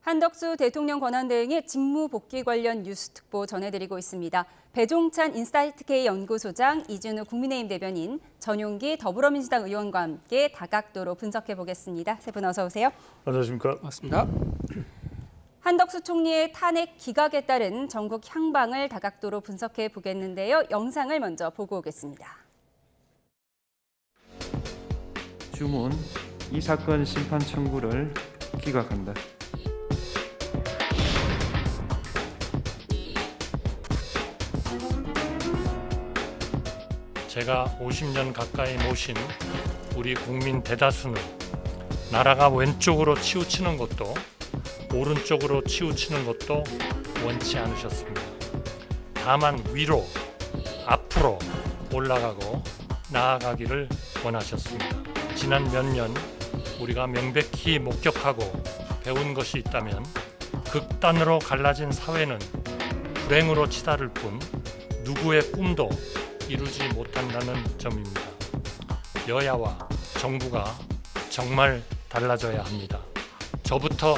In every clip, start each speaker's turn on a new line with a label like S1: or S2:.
S1: 한덕수 대통령 권한대행의 직무 복귀 관련 뉴스 특보 전해드리고 있습니다. 배종찬 인사이트K 연구소장, 이준우 국민의힘 대변인, 전용기 더불어민주당 의원과 함께 다각도로 분석해 보겠습니다. 세 분 어서 오세요.
S2: 안녕하십니까.
S3: 맞습니다.
S1: 한덕수 총리의 탄핵 기각에 따른 전국 향방을 다각도로 분석해 보겠는데요. 영상을 먼저 보고 오겠습니다.
S4: 주문, 이 사건 심판 청구를 기각한다.
S2: 제가 50년 가까이 모신 우리 국민 대다수는 나라가 왼쪽으로 치우치는 것도 오른쪽으로 치우치는 것도 원치 않으셨습니다. 다만 위로, 앞으로 올라가고 나아가기를 원하셨습니다. 지난 몇 년 우리가 명백히 목격하고 배운 것이 있다면 극단으로 갈라진 사회는 불행으로 치달을 뿐 누구의 꿈도 이루지 못한다는 점입니다. 여야와 정부가 정말 달라져야 합니다. 저부터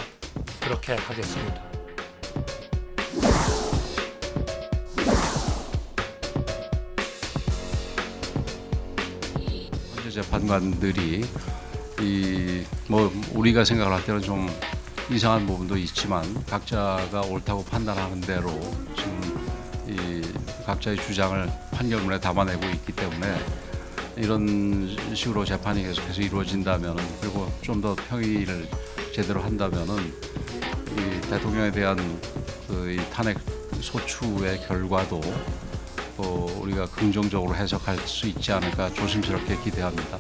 S2: 그렇게 하겠습니다.
S5: 헌재 재판관들이 우리가 생각할 때는 좀 이상한 부분도 있지만 각자가 옳다고 판단하는 대로 지금 각자의 주장을 판결문에 담아내고 있기 때문에 이런 식으로 재판이 계속해서 이루어진다면, 그리고 좀 더 평의를 제대로 한다면은 이 대통령에 대한 이 탄핵 소추의 결과도 우리가 긍정적으로 해석할 수 있지 않을까 조심스럽게 기대합니다.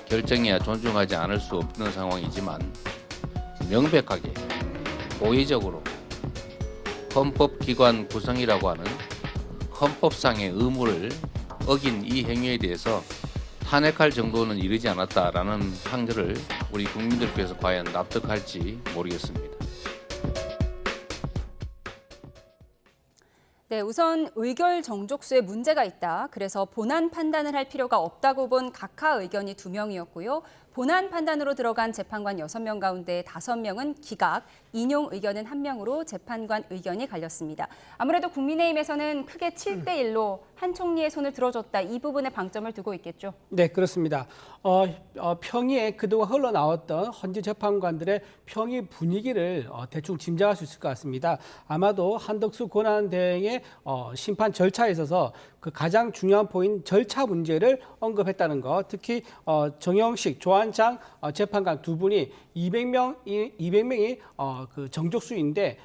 S6: 결정이야 존중하지 않을 수 없는 상황이지만 명백하게 고의적으로 헌법기관 구성이라고 하는 헌법상의 의무를 어긴 이 행위에 대해서 탄핵할 정도는 이르지 않았다라는 판결을 우리 국민들께서 과연 납득할지 모르겠습니다.
S1: 네, 우선 의결 정족수에 문제가 있다. 그래서 본안 판단을 할 필요가 없다고 본 각하 의견이 2명이었고요. 본안 판단으로 들어간 재판관 6명 가운데 5명은 기각, 인용 의견은 1명으로 재판관 의견이 갈렸습니다. 아무래도 국민의힘에서는 크게 7대1로 한 총리의 손을 들어줬다. 이 부분에 방점을 두고 있겠죠.
S3: 네, 그렇습니다. 평의에 그동안 흘러나왔던 헌재 재판관들의 평의 분위기를 대충 짐작할 수 있을 것 같습니다. 아마도 한덕수 권한대행의 심판 절차에 있어서 그 가장 중요한 포인트 절차 문제를 언급했다는 것, 특히 정영식, 조한창 재판관 두 분이 200명이 그 정족수인데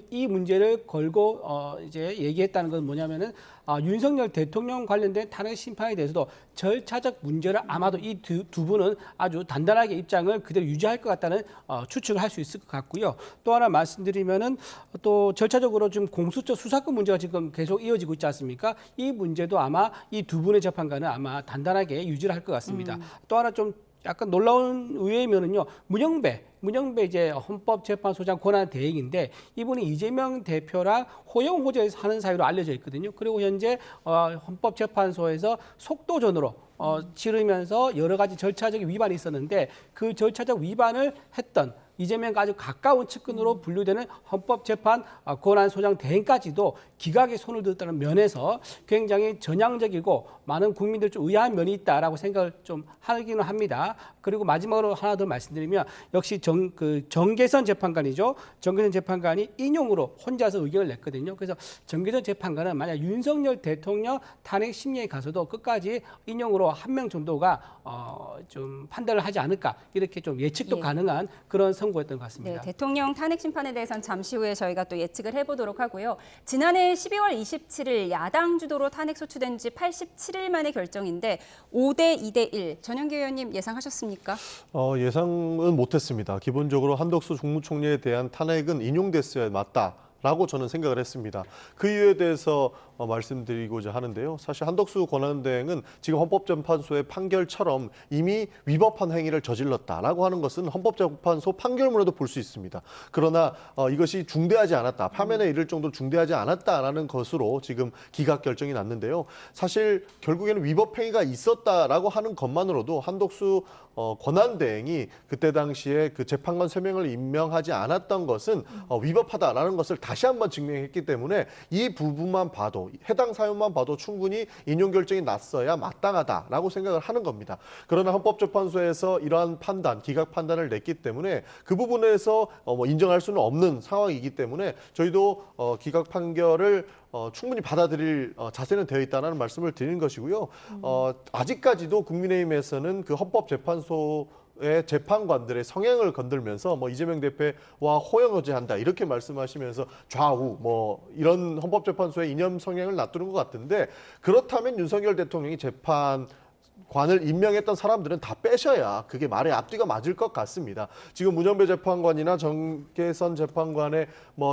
S3: 이 문제를 걸고 이제 얘기했다는 건 뭐냐면은 윤석열 대통령 관련된 탄핵 심판에 대해서도 절차적 문제를 아마도 이 두 분은 아주 단단하게 입장을 그대로 유지할 것 같다는 추측을 할 수 있을 것 같고요. 또 하나 말씀드리면은 또 절차적으로 지금 공수처 수사권 문제가 지금 계속 이어지고 있지 않습니까? 이 문제도 아마 이 두 분의 재판관은 아마 단단하게 유지를 할 것 같습니다. 또 하나 좀 약간 놀라운 의외면은요, 문영배 이제 헌법재판소장 권한대행인데 이분이 이재명 대표랑 호영호재에서 하는 사이로 알려져 있거든요. 그리고 현재 헌법재판소에서 속도전으로 치르면서 여러 가지 절차적 위반이 있었는데 그 절차적 위반을 했던 이재명과 아주 가까운 측근으로 분류되는 헌법재판 권한소장 대행까지도 기각에 손을 들었다는 면에서 굉장히 전향적이고 많은 국민들 좀 의아한 면이 있다라고 생각을 좀 하기는 합니다. 그리고 마지막으로 하나 더 말씀드리면 역시 정계선 재판관이죠. 정계선 재판관이 인용으로 혼자서 의견을 냈거든요. 그래서 정계선 재판관은 만약 윤석열 대통령 탄핵 심리에 가서도 끝까지 인용으로 한 명 정도가 좀 판단을 하지 않을까, 이렇게 좀 예측도 가능한 그런 선고였던 것 같습니다.
S1: 네, 대통령 탄핵 심판에 대해서는 잠시 후에 저희가 또 예측을 해보도록 하고요. 지난해 12월 27일 야당 주도로 탄핵 소추된 지 87일 만의 결정인데 5대 2대 1. 전용기 의원님 예상하셨습니까?
S7: 예상은 못했습니다. 기본적으로 한덕수 국무총리에 대한 탄핵은 인용됐어야 맞다. 라고 저는 생각을 했습니다. 그 이유에 대해서 말씀드리고자 하는데요. 사실 한덕수 권한대행은 지금 헌법재판소의 판결처럼 이미 위법한 행위를 저질렀다라고 하는 것은 헌법재판소 판결문에도 볼 수 있습니다. 그러나 이것이 중대하지 않았다, 파면에 이를 정도로 중대하지 않았다라는 것으로 지금 기각 결정이 났는데요. 사실 결국에는 위법 행위가 있었다라고 하는 것만으로도 한덕수 권한대행이 그때 당시에 그 재판관 3명을 임명하지 않았던 것은 위법하다라는 것을 다시 한번 증명했기 때문에 이 부분만 봐도, 해당 사유만 봐도 충분히 인용 결정이 났어야 마땅하다라고 생각을 하는 겁니다. 그러나 헌법재판소에서 이러한 판단, 기각 판단을 냈기 때문에 그 부분에서 인정할 수는 없는 상황이기 때문에 저희도 기각 판결을 충분히 받아들일 자세는 되어 있다는 말씀을 드리는 것이고요. 아직까지도 국민의힘에서는 그 헌법재판소의 재판관들의 성향을 건들면서 이재명 대표와 호영호재한다 이렇게 말씀하시면서 좌우 이런 헌법재판소의 이념 성향을 놔두는 것 같은데, 그렇다면 윤석열 대통령이 재판관을 임명했던 사람들은 다 빼셔야 그게 말의 앞뒤가 맞을 것 같습니다. 지금 문현배 재판관이나 정계선 재판관의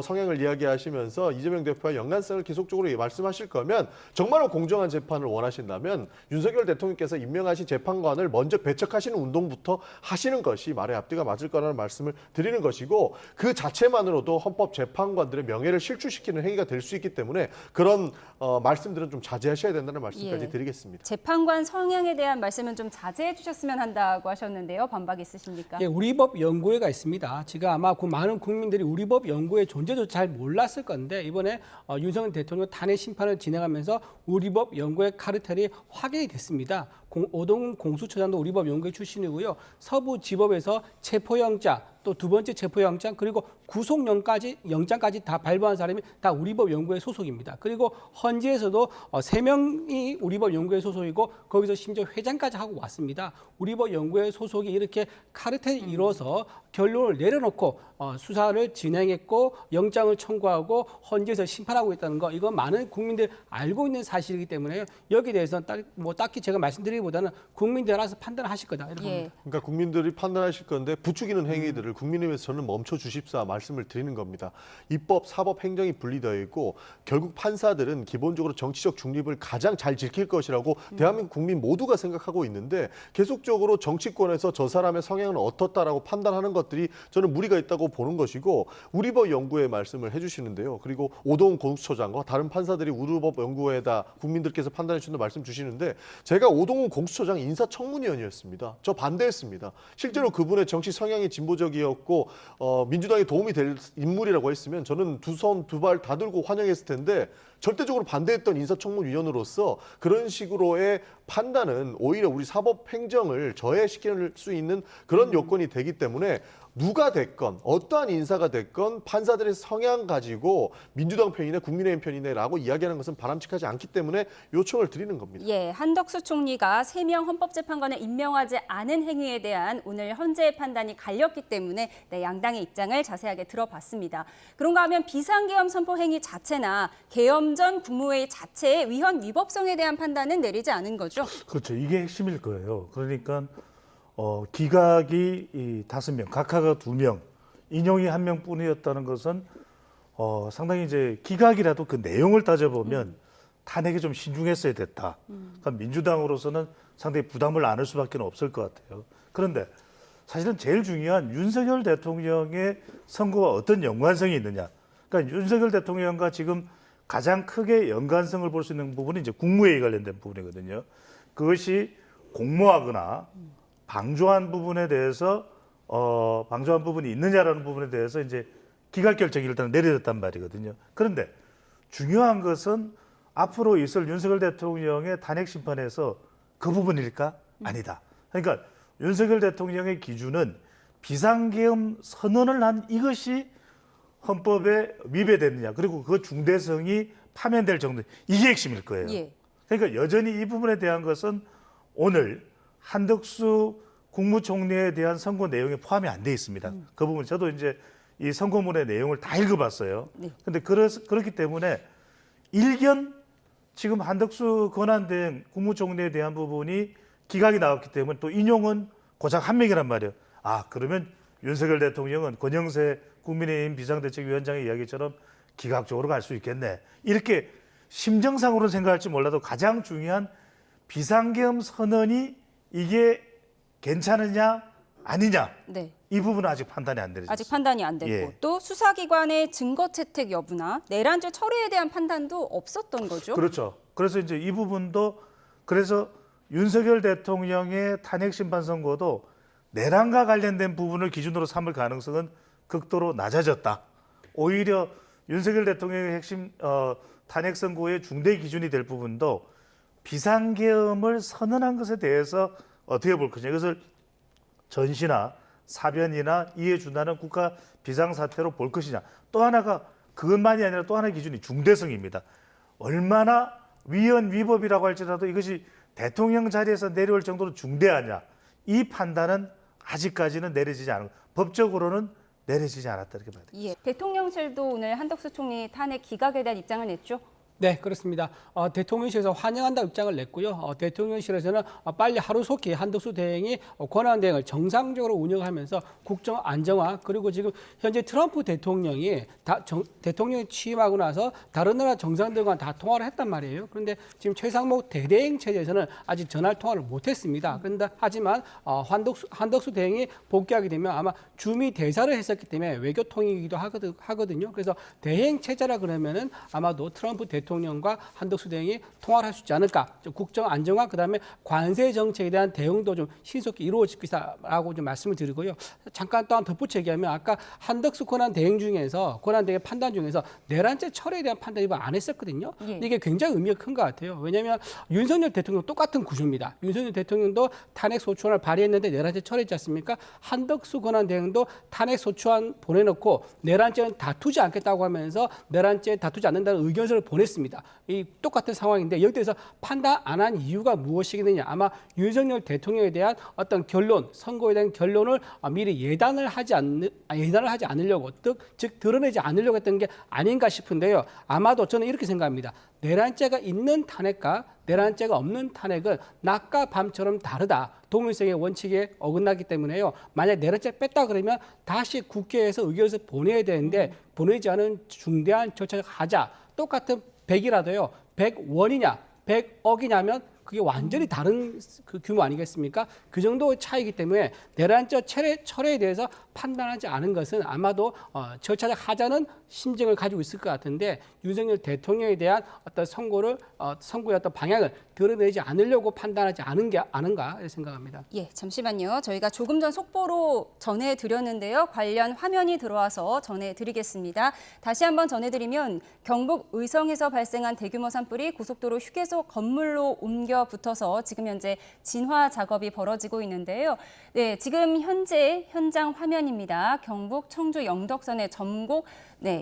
S7: 성향을 이야기하시면서 이재명 대표와 연관성을 계속적으로 말씀하실 거면, 정말로 공정한 재판을 원하신다면 윤석열 대통령께서 임명하신 재판관을 먼저 배척하시는 운동부터 하시는 것이 말의 앞뒤가 맞을 거라는 말씀을 드리는 것이고, 그 자체만으로도 헌법재판관들의 명예를 실추시키는 행위가 될 수 있기 때문에 그런 말씀들은 좀 자제하셔야 된다는 말씀까지 드리겠습니다.
S1: 재판관 성향에 대한 말씀은 좀 자제해 주셨으면 한다고 하셨는데요. 반박 있으십니까?
S3: 예, 우리법 연구회가 있습니다. 지금 아마 많은 국민들이 우리법 연구회 존재도 잘 몰랐을 건데, 이번에 윤석열 대통령 탄핵 심판을 진행하면서 우리법 연구회 카르텔이 확인이 됐습니다. 오동훈 공수처장도 우리법 연구회 출신이고요. 서부지법에서 체포영장, 또 두 번째 체포영장, 그리고 구속영장까지 다 발부한 사람이 다 우리법 연구회 소속입니다. 그리고 헌재에서도 3명이 우리법 연구회 소속이고, 거기서 심지어 회장까지 하고 왔습니다. 우리법 연구회 소속이 이렇게 카르텔이 이루어서 결론을 내려놓고 수사를 진행했고 영장을 청구하고 헌재에서 심판하고 있다는 거, 이건 많은 국민들이 알고 있는 사실이기 때문에 여기에 대해서는 딱히 제가 말씀드리기보다는 국민들이 알아서 판단하실 거다 이렇게 봅니다.
S7: 그러니까 국민들이 판단하실 건데 부추기는 행위들을 국민의힘에서 저는 멈춰 주십사 말씀을 드리는 겁니다. 입법, 사법, 행정이 분리되어 있고, 결국 판사들은 기본적으로 정치적 중립을 가장 잘 지킬 것이라고 대한민국 국민 모두가 생각하고 있는데, 계속적으로 정치권에서 저 사람의 성향은 어떻다라고 판단하는 것들이 저는 무리가 있다고 보는 것이고, 우리법 연구회 말씀을 해주시는데요. 그리고 오동훈 공수처장과 다른 판사들이 우리법 연구회에다 국민들께서 판단해 주신다 말씀 주시는데, 제가 오동훈 공수처장 인사청문위원이었습니다. 저 반대했습니다. 실제로 그분의 정치 성향이 진보적이었고 민주당에 도움이 될 인물이라고 했으면 저는 두 손 두 발 다 들고 환영했을 텐데, 절대적으로 반대했던 인사청문위원으로서 그런 식으로의 판단은 오히려 우리 사법 행정을 저해시킬 수 있는 그런 요건이 되기 때문에, 누가 됐건 어떠한 인사가 됐건 판사들의 성향 가지고 민주당 편이네 국민의힘 편이네라고 이야기하는 것은 바람직하지 않기 때문에 요청을 드리는 겁니다.
S1: 예, 한덕수 총리가 3명 헌법재판관을 임명하지 않은 행위에 대한 오늘 헌재의 판단이 갈렸기 때문에 양당의 입장을 자세하게 들어봤습니다. 그런가 하면 비상계엄 선포 행위 자체나 계엄 전 국무회의 자체의 위헌 위법성에 대한 판단은 내리지 않은 거죠?
S8: 그렇죠. 이게 핵심일 거예요. 그러니까 기각이 5명, 각하가 2명, 인용이 1명뿐이었다는 것은 상당히 이제 기각이라도 그 내용을 따져보면 탄핵에 좀 신중했어야 됐다. 그러니까 민주당으로서는 상당히 부담을 안을 수밖에 없을 것 같아요. 그런데 사실은 제일 중요한 윤석열 대통령의 선거와 어떤 연관성이 있느냐. 그러니까 윤석열 대통령과 지금 가장 크게 연관성을 볼 수 있는 부분이 이제 국무회의 관련된 부분이거든요. 그것이 공모하거나 방조한 부분에 대해서 방조한 부분이 있느냐라는 부분에 대해서 이제 기각 결정이 일단 내려졌단 말이거든요. 그런데 중요한 것은 앞으로 있을 윤석열 대통령의 탄핵 심판에서 그 부분일까? 아니다. 그러니까 윤석열 대통령의 기준은 비상계엄 선언을 한 이것이 헌법에 위배됐느냐, 그리고 그 중대성이 파면될 정도, 이게 핵심일 거예요.
S1: 예.
S8: 그러니까 여전히 이 부분에 대한 것은 오늘 한덕수 국무총리에 대한 선고 내용에 포함이 안 돼 있습니다. 그 부분 저도 이제 이 선고문의 내용을 다 읽어봤어요. 그런데 그렇기 때문에 일견 지금 한덕수 권한대행 국무총리에 대한 부분이 기각이 나왔기 때문에 또 인용은 고작 1명이란 말이에요. 아, 그러면 윤석열 대통령은 권영세 국민의힘 비상대책위원장의 이야기처럼 기각적으로 갈 수 있겠네. 이렇게 심정상으로는 생각할지 몰라도 가장 중요한 비상계엄 선언이 이게 괜찮으냐 아니냐
S1: 네.
S8: 이 부분은 아직 판단이 안 되죠.
S1: 아직 판단이 안 됐고
S8: 예.
S1: 또 수사기관의 증거 채택 여부나 내란죄 처리에 대한 판단도 없었던 거죠.
S8: 그렇죠. 그래서 이제 이 부분도 그래서 윤석열 대통령의 탄핵 심판 선고도 내란과 관련된 부분을 기준으로 삼을 가능성은 극도로 낮아졌다. 오히려 윤석열 대통령의 핵심 탄핵 선고의 중대 기준이 될 부분도 비상계엄을 선언한 것에 대해서 어떻게 볼 거냐. 이것을 전시나 사변이나 이에 준하는 국가 비상사태로 볼 것이냐. 또 하나가 그것만이 아니라 또 하나의 기준이 중대성입니다. 얼마나 위헌 위법이라고 할지라도 이것이 대통령 자리에서 내려올 정도로 중대하냐. 이 판단은 아직까지는 내려지지 않은 법적으로는 내려지지 않았다 이렇게 봐야 돼요.
S1: 예. 대통령실도 오늘 한덕수 총리 탄핵 기각에 대한 입장을 냈죠.
S3: 네, 그렇습니다. 대통령실에서 환영한다 입장을 냈고요. 대통령실에서는 빨리 하루속히 한덕수 대행이 권한대행을 정상적으로 운영하면서 국정 안정화 그리고 지금 현재 트럼프 대통령이 대통령이 취임하고 나서 다른 나라 정상들과 다 통화를 했단 말이에요. 그런데 지금 최상목 대대행 체제에서는 아직 전화 통화를 못했습니다. 그런데 하지만 한덕수 대행이 복귀하게 되면 아마 주미 대사를 했었기 때문에 외교통이기도 하거든요. 그래서 대행 체제라 그러면은 아마도 트럼프 대통령과 한덕수 대행이 통화를 할 수 있지 않을까. 국정 안정화 그다음에 관세 정책에 대한 대응도 좀 신속히 이루어질 것이라고 좀 말씀을 드리고요. 잠깐 또 한 덧붙여 얘기하면 아까 한덕수 권한 대행 판단 중에서 내란죄 철회에 대한 판단 이번 안 했었거든요.
S1: 예.
S3: 이게 굉장히 의미가 큰 것 같아요. 왜냐하면 윤석열 대통령 똑같은 구조입니다. 윤석열 대통령도 탄핵 소추안을 발의했는데 내란죄 철회했지 않습니까? 한덕수 권한 대행도 탄핵 소추안 보내놓고 내란죄는 다투지 않겠다고 하면서 내란죄 다투지 않는다는 의견서를 보냈습니다. 이 똑같은 상황인데 여기에서 판단 안 한 이유가 무엇이겠느냐? 아마 윤석열 대통령에 대한 어떤 결론, 선거에 대한 결론을 미리 예단을 하지 않으려고, 즉 드러내지 않으려고 했던 게 아닌가 싶은데요. 아마도 저는 이렇게 생각합니다. 내란죄가 있는 탄핵과 내란죄가 없는 탄핵은 낮과 밤처럼 다르다. 동일성의 원칙에 어긋나기 때문에요. 만약 내란죄 뺐다 그러면 다시 국회에서 의결서 보내야 되는데 보내지 않은 중대한 절차를 하자. 똑같은 100이라도요. 100원이냐 100억이냐면 그게 완전히 다른 그 규모 아니겠습니까? 그 정도 차이기 때문에 내란죄 철회에 대해서 판단하지 않은 것은 아마도 절차적 하자는 심정을 가지고 있을 것 같은데 윤석열 대통령에 대한 어떤 선고의 어떤 방향을 드러내지 않으려고 판단하지 않은 게 아닌가 생각합니다.
S1: 예, 잠시만요. 저희가 조금 전 속보로 전해드렸는데요. 관련 화면이 들어와서 전해드리겠습니다. 다시 한번 전해드리면 경북 의성에서 발생한 대규모 산불이 고속도로 휴게소 건물로 옮겨 붙어서 지금 현재 진화 작업이 벌어지고 있는데요. 네, 지금 현재 현장 화면입니다. 경북 청주 영덕선의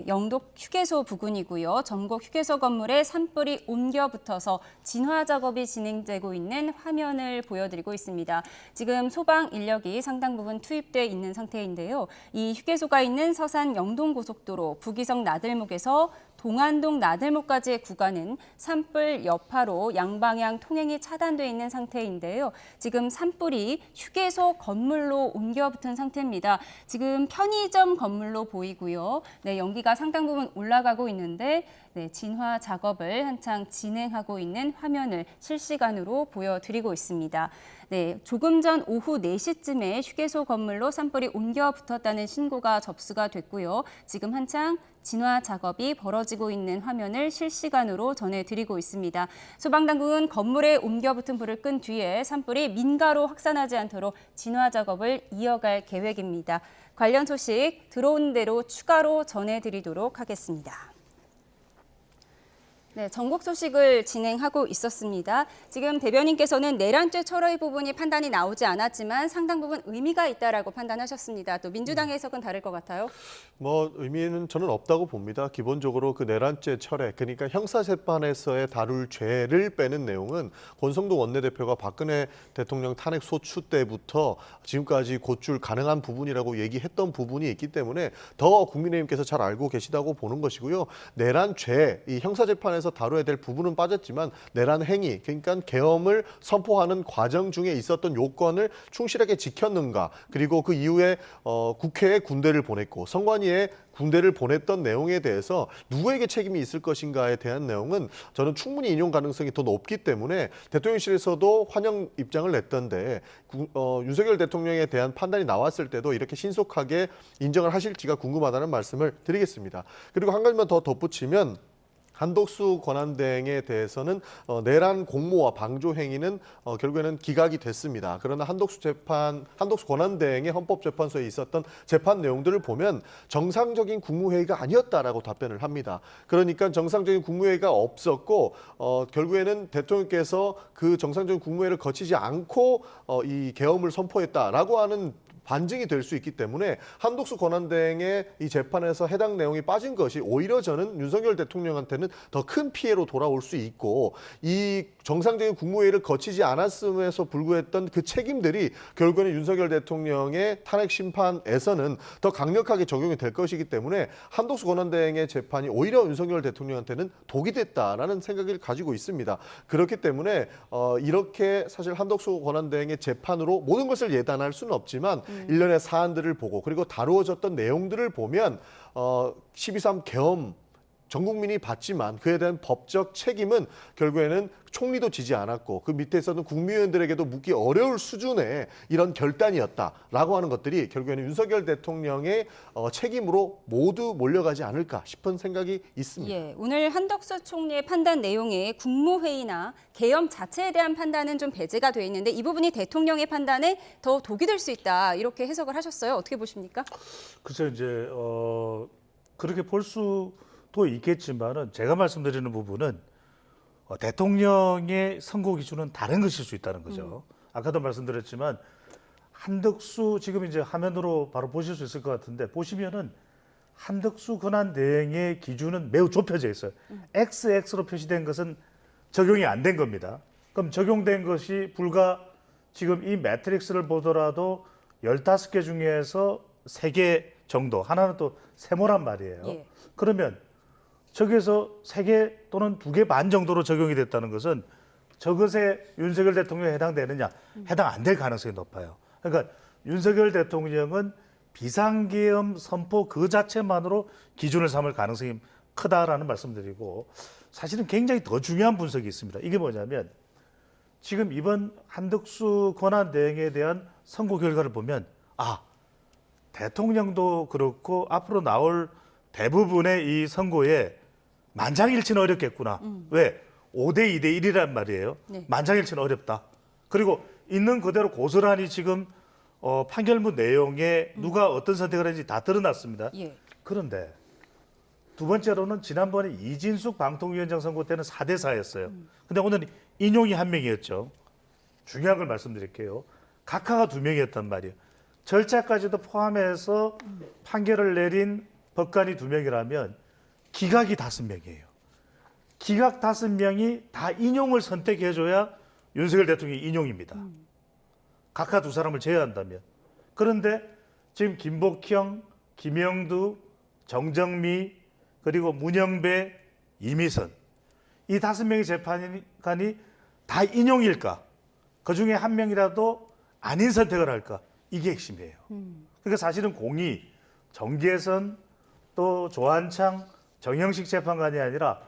S1: 영덕 휴게소 부근이고요. 점곡 휴게소 건물에 산불이 옮겨 붙어서 진화 작업이 진행되고 있는 화면을 보여드리고 있습니다. 지금 소방 인력이 상당 부분 투입돼 있는 상태인데요. 이 휴게소가 있는 서산 영동고속도로 북이성 나들목에서 동안동 나들목까지의 구간은 산불 여파로 양방향 통행이 차단돼 있는 상태인데요. 지금 산불이 휴게소 건물로 옮겨 붙은 상태입니다. 지금 편의점 건물로 보이고요. 네, 연기가 상당 부분 올라가고 있는데 진화 작업을 한창 진행하고 있는 화면을 실시간으로 보여드리고 있습니다. 네, 조금 전 오후 4시쯤에 휴게소 건물로 산불이 옮겨 붙었다는 신고가 접수가 됐고요. 지금 한창 진화 작업이 벌어지고 있는 화면을 실시간으로 전해드리고 있습니다. 소방당국은 건물에 옮겨 붙은 불을 끈 뒤에 산불이 민가로 확산하지 않도록 진화 작업을 이어갈 계획입니다. 관련 소식 들어온 대로 추가로 전해드리도록 하겠습니다. 네, 전국 소식을 진행하고 있었습니다. 지금 대변인께서는 내란죄 철회 부분이 판단이 나오지 않았지만 상당 부분 의미가 있다라고 판단하셨습니다. 또 민주당의 해석은 다를 것 같아요.
S7: 의미는 저는 없다고 봅니다. 기본적으로 그 내란죄 철회, 그러니까 형사재판에서의 다룰 죄를 빼는 내용은 권성동 원내대표가 박근혜 대통령 탄핵 소추 때부터 지금까지 곧줄 가능한 부분이라고 얘기했던 부분이 있기 때문에 더 국민의힘께서 잘 알고 계시다고 보는 것이고요. 내란죄, 이 형사재판에서 재판에서 다뤄야 될 부분은 빠졌지만 내란 행위, 그러니까 계엄을 선포하는 과정 중에 있었던 요건을 충실하게 지켰는가, 그리고 그 이후에 국회에 군대를 보냈고 선관위에 군대를 보냈던 내용에 대해서 누구에게 책임이 있을 것인가에 대한 내용은 저는 충분히 인용 가능성이 더 높기 때문에 대통령실에서도 환영 입장을 냈던데 윤석열 대통령에 대한 판단이 나왔을 때도 이렇게 신속하게 인정을 하실지가 궁금하다는 말씀을 드리겠습니다. 그리고 한 가지만 더 덧붙이면 한덕수 권한대행에 대해서는 내란 공모와 방조 행위는 결국에는 기각이 됐습니다. 그러나 한덕수 권한대행의 헌법재판소에 있었던 재판 내용들을 보면 정상적인 국무회의가 아니었다라고 답변을 합니다. 그러니까 정상적인 국무회의가 없었고 결국에는 대통령께서 그 정상적인 국무회의를 거치지 않고 이 계엄을 선포했다라고 하는 반증이 될 수 있기 때문에 한덕수 권한대행의 이 재판에서 해당 내용이 빠진 것이 오히려 저는 윤석열 대통령한테는 더 큰 피해로 돌아올 수 있고, 이 정상적인 국무회의를 거치지 않았음에서 불구했던 그 책임들이 결국에는 윤석열 대통령의 탄핵 심판에서는 더 강력하게 적용이 될 것이기 때문에 한덕수 권한대행의 재판이 오히려 윤석열 대통령한테는 독이 됐다라는 생각을 가지고 있습니다. 그렇기 때문에 이렇게 사실 한덕수 권한대행의 재판으로 모든 것을 예단할 수는 없지만 일련의 사안들을 보고 그리고 다루어졌던 내용들을 보면 12.3 계엄 전 국민이 봤지만 그에 대한 법적 책임은 결국에는 총리도 지지 않았고 그 밑에 있었던 국무위원들에게도 묻기 어려울 수준의 이런 결단이었다라고 하는 것들이 결국에는 윤석열 대통령의 책임으로 모두 몰려가지 않을까 싶은 생각이 있습니다.
S1: 예, 오늘 한덕수 총리의 판단 내용에 국무회의나 계엄 자체에 대한 판단은 좀 배제가 돼 있는데 이 부분이 대통령의 판단에 더 독이 될 수 있다 이렇게 해석을 하셨어요. 어떻게 보십니까?
S8: 글쎄요, 이제 그렇게 볼 수도 있겠지만은 제가 말씀드리는 부분은 대통령의 선고 기준은 다른 것일 수 있다는 거죠. 아까도 말씀드렸지만 한덕수 지금 이제 화면으로 바로 보실 수 있을 것 같은데 보시면은 한덕수 권한대행의 기준은 매우 좁혀져 있어요. XX로 표시된 것은 적용이 안 된 겁니다. 그럼 적용된 것이 불과 지금 이 매트릭스를 보더라도 15개 중에서 3개 정도, 하나는 또 세모란 말이에요.
S1: 예.
S8: 그러면 저기에서 3개 또는 2개 반 정도로 적용이 됐다는 것은 저것에 윤석열 대통령에 해당되느냐? 해당 안 될 가능성이 높아요. 그러니까 윤석열 대통령은 비상계엄 선포 그 자체만으로 기준을 삼을 가능성이 크다라는 말씀드리고, 사실은 굉장히 더 중요한 분석이 있습니다. 이게 뭐냐면 지금 이번 한덕수 권한대행에 대한 선고 결과를 보면 대통령도 그렇고 앞으로 나올 대부분의 이 선고에 만장일치는 어렵겠구나. 왜? 5대 2대 1이란 말이에요.
S1: 네.
S8: 만장일치는 어렵다. 그리고 있는 그대로 고스란히 지금 판결문 내용에 누가 어떤 선택을 했는지 다 드러났습니다.
S1: 예.
S8: 그런데 두 번째로는 지난번에 이진숙 방통위원장 선고 때는 4대 4였어요. 근데 오늘 인용이 1명이었죠. 중요한 걸 말씀드릴게요. 각하가 2명이었단 말이에요. 절차까지도 포함해서 판결을 내린 법관이 2명이라면 기각이 5명이에요. 기각 5명이 다 인용을 선택해줘야 윤석열 대통령이 인용입니다. 각하 2사람을 제외한다면. 그런데 지금 김복형, 김영두, 정정미, 그리고 문영배, 이미선 이 5명의 재판관이 다 인용일까? 그중에 1명이라도 아닌 선택을 할까? 이게 핵심이에요. 그러니까 사실은 공이 정계선 또 조한창, 정영식 재판관이 아니라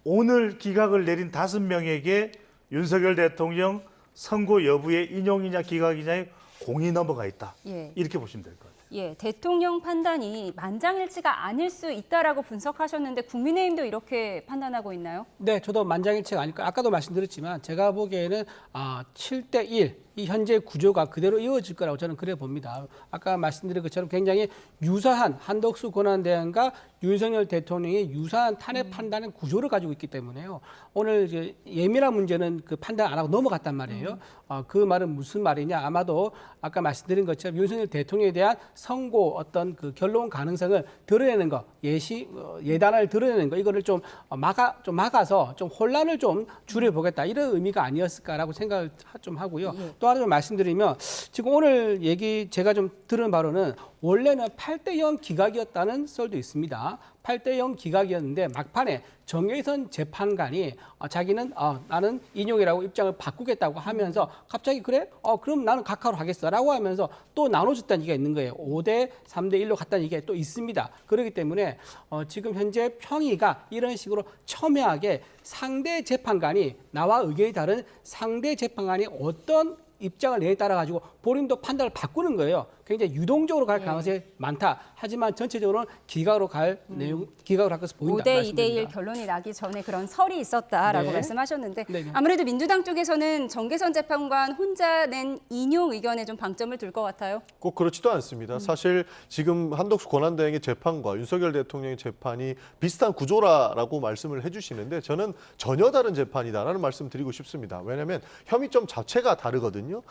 S8: 오늘 기각을 내린 5명에게 윤석열 대통령 선고 여부의 인용이냐 기각이냐의 공이 넘어가 있다.
S1: 예.
S8: 이렇게 보시면 될 것 같아요.
S1: 예, 대통령 판단이 만장일치가 아닐 수 있다라고 분석하셨는데 국민의힘도 이렇게 판단하고 있나요?
S3: 네, 저도 만장일치가 아닐까. 아까도 말씀드렸지만 제가 보기에는 7대 1. 이 현재 구조가 그대로 이어질 거라고 저는 그래 봅니다. 아까 말씀드린 것처럼 굉장히 유사한 한덕수 권한대행과 윤석열 대통령의 유사한 탄핵 판단의 구조를 가지고 있기 때문에요. 오늘 이제 예민한 문제는 그 판단 안 하고 넘어갔단 말이에요. 그 말은 무슨 말이냐? 아마도 아까 말씀드린 것처럼 윤석열 대통령에 대한 선고 어떤 그 결론 가능성을 드러내는 거, 예단을 드러내는 거, 이거를 좀 막아서 좀 혼란을 좀 줄여보겠다, 이런 의미가 아니었을까라고 생각을 좀 하고요.
S1: 예.
S3: 또 하나 좀 말씀드리면 지금 오늘 얘기 제가 좀 들은 바로는 원래는 8대0 기각이었다는 썰도 있습니다. 8대0 기각이었는데 막판에 정혜선 재판관이 자기는 나는 인용이라고 입장을 바꾸겠다고 하면서 갑자기 그래? 그럼 나는 각하로 하겠어라고 하면서 또 나눠줬다는 얘기가 있는 거예요. 5대 3대 1로 갔다는 얘기가 또 있습니다. 그렇기 때문에 지금 현재 평의가 이런 식으로 첨예하게 상대 재판관이 나와 의견이 다른 상대 재판관이 어떤 입장을 내에 따라 가지고 본인도 판단을 바꾸는 거예요. 굉장히 유동적으로 갈 가능성이 많다. 하지만 전체적으로는 기각으로 갈 내용, 기각으로 할 것을 보인다.
S1: 5대 2대 1 결론이 나기 전에 그런 설이 있었다라고
S3: 네.
S1: 말씀하셨는데
S3: 네.
S1: 아무래도 민주당 쪽에서는 정계선 재판관 혼자 낸 인용 의견에 좀 방점을 둘 것 같아요.
S7: 꼭 그렇지도 않습니다. 사실 지금 한덕수 권한대행의 재판과 윤석열 대통령의 재판이 비슷한 구조라고 말씀을 해주시는데 저는 전혀 다른 재판이다라는 말씀 드리고 싶습니다. 왜냐하면 혐의점 자체가 다르거든요.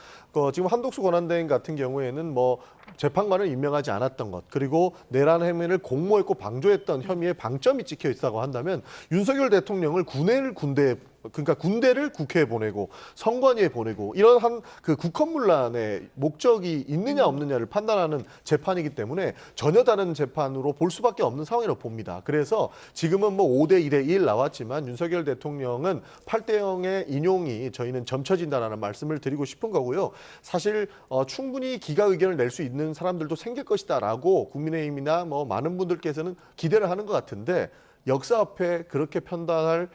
S7: 지금 한덕수 권한대행 같은 경우에는 뭐 재판관을 임명하지 않았던 것 그리고 내란 행위를 공모했고 방조했던 혐의에 방점이 찍혀 있다고 한다면 윤석열 대통령을 군대를 국회에 보내고 선관위에 보내고 이런 그 국헌문란의 목적이 있느냐 없느냐를 판단하는 재판이기 때문에 전혀 다른 재판으로 볼 수밖에 없는 상황이라고 봅니다. 그래서 지금은 뭐 5대 2대 1 나왔지만 윤석열 대통령은 8대 0의 인용이 저희는 점쳐진다라는 말씀을 드리고 싶은 거고요. 사실 충분히 기각 의견을 낼 수 있는 사람들도 생길 것이다라고 국민의힘이나 뭐 많은 분들께서는 기대를 하는 것 같은데 역사 앞에 그렇게 판단할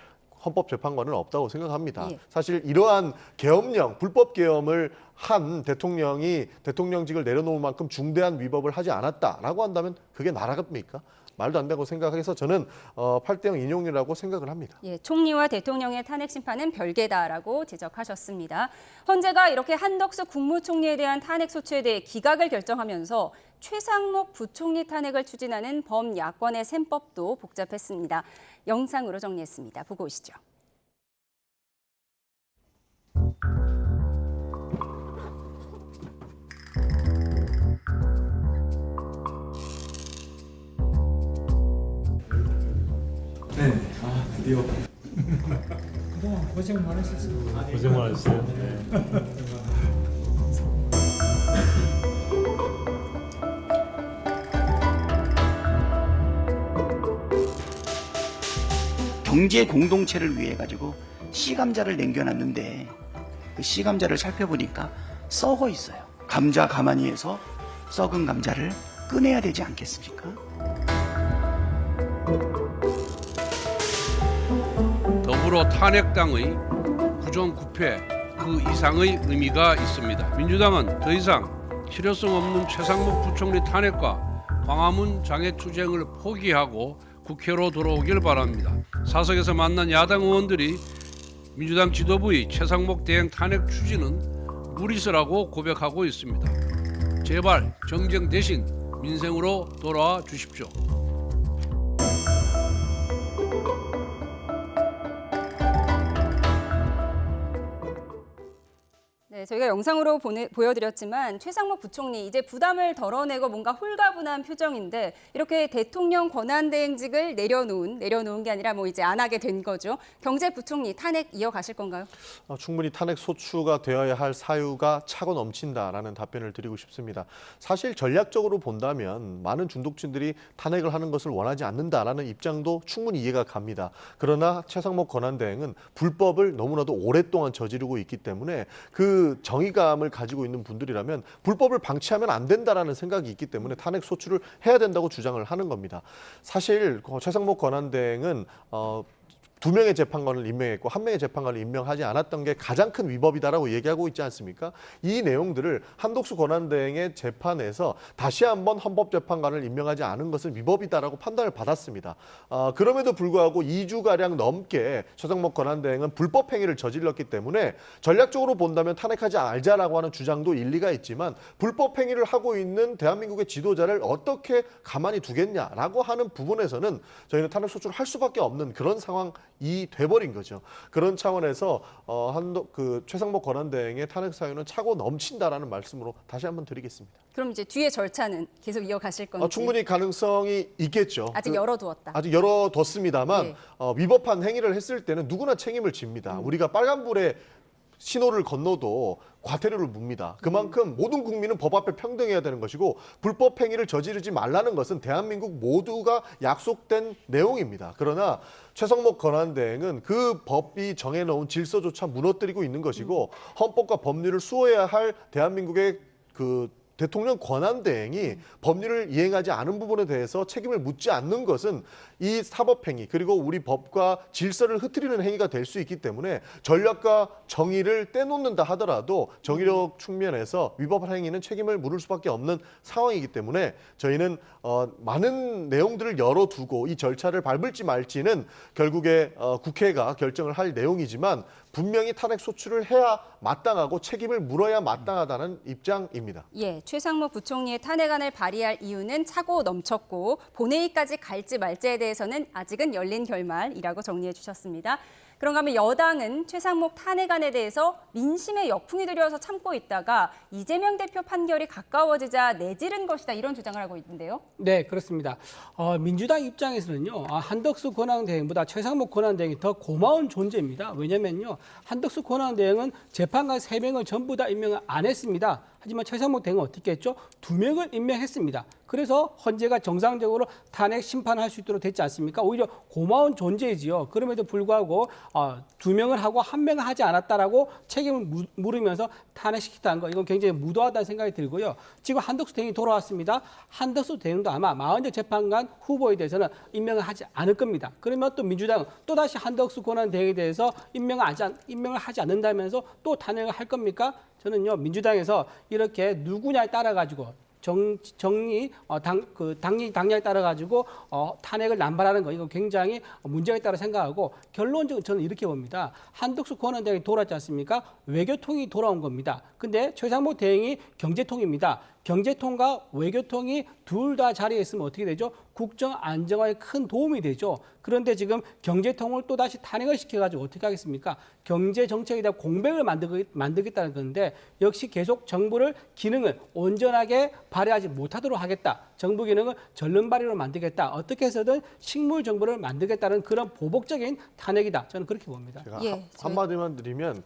S7: 헌법재판관은 없다고 생각합니다.
S1: 예.
S7: 사실 이러한 계엄령, 불법 계엄을 한 대통령이 대통령직을 내려놓을 만큼 중대한 위법을 하지 않았다라고 한다면 그게 나라입니까? 말도 안 되고 생각해서 저는 8대 0 인용이라고 생각을 합니다.
S1: 예, 총리와 대통령의 탄핵 심판은 별개다라고 지적하셨습니다. 헌재가 이렇게 한덕수 국무총리에 대한 탄핵 소추에 대해 기각을 결정하면서 최상목 부총리 탄핵을 추진하는 범야권의 셈법도 복잡했습니다. 영상으로 정리했습니다. 보고 오시죠.
S9: 네. 드디어. 그동안 고생 많으셨어요.
S2: 고생 많으셨어요. 네.
S10: 경제 공동체를 위해 가지고 씨감자를 남겨놨는데 그 씨감자를 살펴보니까 썩어 있어요. 감자 가마니 해서 썩은 감자를 꺼내야 되지 않겠습니까?
S11: 더불어 탄핵당의 부정부패 그 이상의 의미가 있습니다. 민주당은 더 이상 실효성 없는 최상목 부총리 탄핵과 광화문 장애투쟁을 포기하고 국회로 돌아오길 바랍니다. 사석에서 만난 야당 의원들이 민주당 지도부의 최상목 대행 탄핵 추진은 무리수라고 고백하고 있습니다. 제발 정쟁 대신 민생으로 돌아와 주십시오.
S1: 네, 저희가 영상으로 보여드렸지만 최상목 부총리 이제 부담을 덜어내고 뭔가 홀가분한 표정인데 이렇게 대통령 권한대행직을 내려놓은 게 아니라 뭐 이제 안 하게 된 거죠. 경제부총리 탄핵 이어가실 건가요?
S7: 충분히 탄핵 소추가 되어야 할 사유가 차고 넘친다라는 답변을 드리고 싶습니다. 사실 전략적으로 본다면 많은 중독층들이 탄핵을 하는 것을 원하지 않는다라는 입장도 충분히 이해가 갑니다. 그러나 최상목 권한대행은 불법을 너무나도 오랫동안 저지르고 있기 때문에 그 정의감을 가지고 있는 분들이라면 불법을 방치하면 안 된다라는 생각이 있기 때문에 탄핵 소추를 해야 된다고 주장을 하는 겁니다. 사실 최상목 권한대행은 2명의 재판관을 임명했고 1명의 재판관을 임명하지 않았던 게 가장 큰 위법이다라고 얘기하고 있지 않습니까? 이 내용들을 한덕수 권한대행의 재판에서 다시 한번 헌법재판관을 임명하지 않은 것은 위법이다라고 판단을 받았습니다. 그럼에도 불구하고 2주가량 넘게 최상목 권한대행은 불법 행위를 저질렀기 때문에 전략적으로 본다면 탄핵하지 말자라고 하는 주장도 일리가 있지만 불법 행위를 하고 있는 대한민국의 지도자를 어떻게 가만히 두겠냐라고 하는 부분에서는 저희는 탄핵 소추를 할 수밖에 없는 그런 상황이 돼버린 거죠. 그런 차원에서 최상목 권한대행의 탄핵 사유는 차고 넘친다라는 말씀으로 다시 한번 드리겠습니다.
S1: 그럼 이제 뒤에 절차는 계속 이어가실 건지?
S7: 충분히 가능성이 있겠죠.
S1: 아직 열어두었다.
S7: 아직 열어뒀습니다만
S1: 예.
S7: 위법한 행위를 했을 때는 누구나 책임을 집니다. 우리가 빨간불에 신호를 건너도 과태료를 묻니다. 그만큼 모든 국민은 법 앞에 평등해야 되는 것이고 불법 행위를 저지르지 말라는 것은 대한민국 모두가 약속된 내용입니다. 그러나 최상목 권한대행은 그 법이 정해놓은 질서조차 무너뜨리고 있는 것이고 헌법과 법률을 수호해야 할 대한민국의 그 대통령 권한대행이 법률을 이행하지 않은 부분에 대해서 책임을 묻지 않는 것은 이 사법행위 그리고 우리 법과 질서를 흐트리는 행위가 될 수 있기 때문에 전략과 정의를 떼놓는다 하더라도 정의력 측면에서 위법 행위는 책임을 물을 수밖에 없는 상황이기 때문에 저희는 많은 내용들을 열어두고 이 절차를 밟을지 말지는 결국에 국회가 결정을 할 내용이지만 분명히 탄핵 소추를 해야 마땅하고 책임을 물어야 마땅하다는 입장입니다.
S1: 예, 최상목 부총리의 탄핵안을 발의할 이유는 차고 넘쳤고 본회의까지 갈지 말지에 대해서는 아직은 열린 결말이라고 정리해 주셨습니다. 그런가 하면 여당은 최상목 탄핵안에 대해서 민심의 역풍이 들여서 참고 있다가 이재명 대표 판결이 가까워지자 내지른 것이다 이런 주장을 하고 있는데요.
S3: 네, 그렇습니다. 민주당 입장에서는요. 한덕수 권한대행보다 최상목 권한대행이 더 고마운 존재입니다. 왜냐면요. 한덕수 권한대행은 재판관 3명을 전부 다 임명을 안 했습니다. 하지만 최상목 대행은 어떻게 했죠? 2명을 임명했습니다. 그래서 헌재가 정상적으로 탄핵 심판할 수 있도록 됐지 않습니까? 오히려 고마운 존재이지요. 그럼에도 불구하고 2명을 하고 1명을 하지 않았다라고 책임을 물으면서 탄핵시켰다는 거 이건 굉장히 무도하다는 생각이 들고요. 지금 한덕수 대행이 돌아왔습니다. 한덕수 대행도 아마 40여 재판관 후보에 대해서는 임명을 하지 않을 겁니다. 그러면 또 민주당은 또다시 한덕수 권한대행에 대해서 임명을 하지 않는다면서 또 탄핵을 할 겁니까? 저는요 민주당에서 이렇게 누구냐에 따라 가지고 당량에 따라 가지고 탄핵을 남발하는 거 이거 굉장히 문제가 있다고 생각하고 결론적으로 저는 이렇게 봅니다. 한덕수 권한대행이 돌아왔지 않습니까? 외교통이 돌아온 겁니다. 근데 최상목 대행이 경제통입니다. 경제통과 외교통이 둘 다 자리에 있으면 어떻게 되죠? 국정 안정화에 큰 도움이 되죠. 그런데 지금 경제통을 또다시 탄핵을 시켜가지고 어떻게 하겠습니까? 경제 정책에다 공백을 만들겠다는 건데 역시 계속 정부를 기능을 온전하게 발휘하지 못하도록 하겠다. 정부 기능을 절름발이로 만들겠다. 어떻게 해서든 식물 정부를 만들겠다는 그런 보복적인 탄핵이다. 저는 그렇게 봅니다.
S7: 제가 한마디만 드리면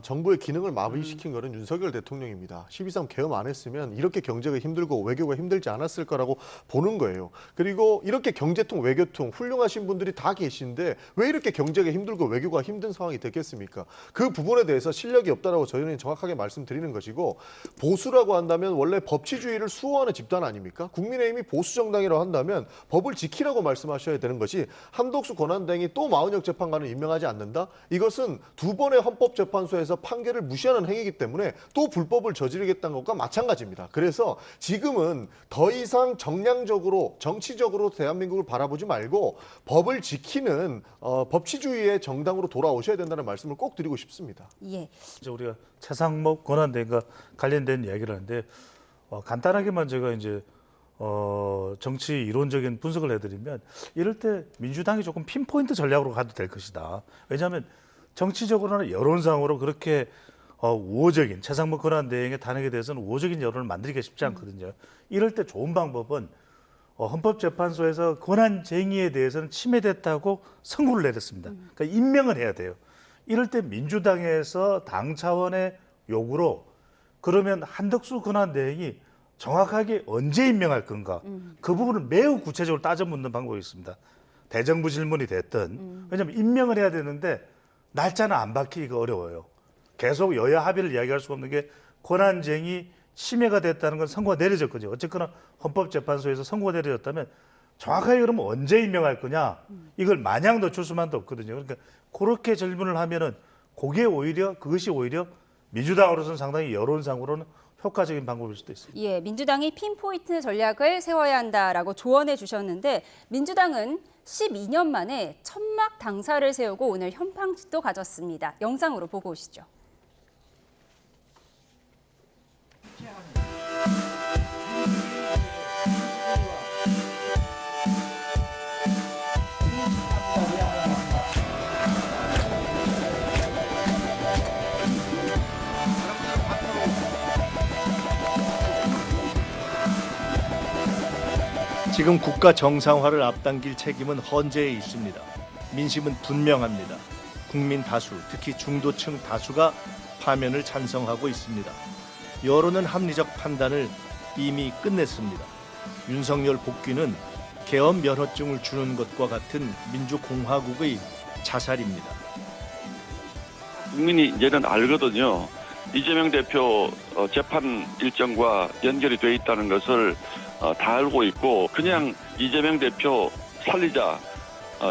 S7: 정부의 기능을 마비시킨 거는 윤석열 대통령입니다. 12.3 개헌 안 했으면 이렇게 경제가 힘들고 외교가 힘들지 않았을 거라고 보는 거예요. 그리고 이렇게 경제통, 외교통 훌륭하신 분들이 다 계신데 왜 이렇게 경제가 힘들고 외교가 힘든 상황이 됐겠습니까? 그 부분에 대해서 실력이 없다라고 저희는 정확하게 말씀드리는 것이고 보수라고 한다면 원래 법치주의를 수호하는 집단 아닙니까? 국민의힘이 보수 정당이라고 한다면 법을 지키라고 말씀하셔야 되는 것이 한덕수 권한대행이 또 40여 재판관을 임명하지 않는다? 이것은 두 번의 헌법재판 에서 판결을 무시하는 행위이기 때문에 또 불법을 저지르겠다는 것과 마찬가지입니다. 그래서 지금은 더 이상 정량적으로 정치적으로 대한민국을 바라보지 말고 법을 지키는 법치주의의 정당으로 돌아오셔야 된다는 말씀을 꼭 드리고 싶습니다.
S1: 예.
S8: 이제 우리가 최상목 권한대행과 관련된 이야기를 하는데 간단하게만 제가 이제 정치 이론적인 분석을 해드리면 이럴 때 민주당이 조금 핀포인트 전략으로 가도 될 것이다. 왜냐하면 정치적으로는 여론상으로 그렇게 우호적인 최상목 권한대행의 탄핵에 대해서는 우호적인 여론을 만들기가 쉽지 않거든요. 이럴 때 좋은 방법은 헌법재판소에서 권한쟁의에 대해서는 침해됐다고 선고를 내렸습니다. 그러니까 임명을 해야 돼요. 이럴 때 민주당에서 당 차원의 요구로 그러면 한덕수 권한대행이 정확하게 언제 임명할 건가 그 부분을 매우 구체적으로 따져 묻는 방법이 있습니다. 대정부 질문이 됐든 왜냐하면 임명을 해야 되는데 날짜는 안 박히기가 어려워요. 계속 여야 합의를 이야기할 수가 없는 게 권한쟁의 침해가 됐다는 건 선고가 내려졌거든요. 어쨌거나 헌법재판소에서 선고가 내려졌다면 정확하게 그러면 언제 임명할 거냐 이걸 마냥 늦출 수만도 없거든요. 그러니까 그렇게 질문을 하면은 그것이 오히려 민주당으로서는 상당히 여론상으로는 효과적인 방법일 수도 있습니다.
S1: 예, 민주당이 핀포인트 전략을 세워야 한다라고 조언해 주셨는데 민주당은 12년 만에 천막 당사를 세우고 오늘 현황식도 가졌습니다. 영상으로 보고 오시죠.
S2: 지금 국가 정상화를 앞당길 책임은 헌재에 있습니다. 민심은 분명합니다. 국민 다수, 특히 중도층 다수가 파면을 찬성하고 있습니다. 여론은 합리적 판단을 이미 끝냈습니다. 윤석열 복귀는 계엄 면허증을 주는 것과 같은 민주공화국의 자살입니다.
S12: 국민이 이제는 알거든요. 이재명 대표 재판 일정과 연결이 돼 있다는 것을 다 알고 있고, 그냥 이재명 대표 살리자,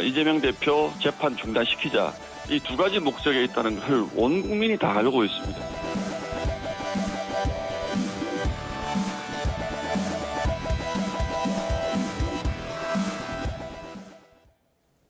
S12: 이재명 대표 재판 중단시키자, 이 두 가지 목적에 있다는 것을 온 국민이 다 알고 있습니다.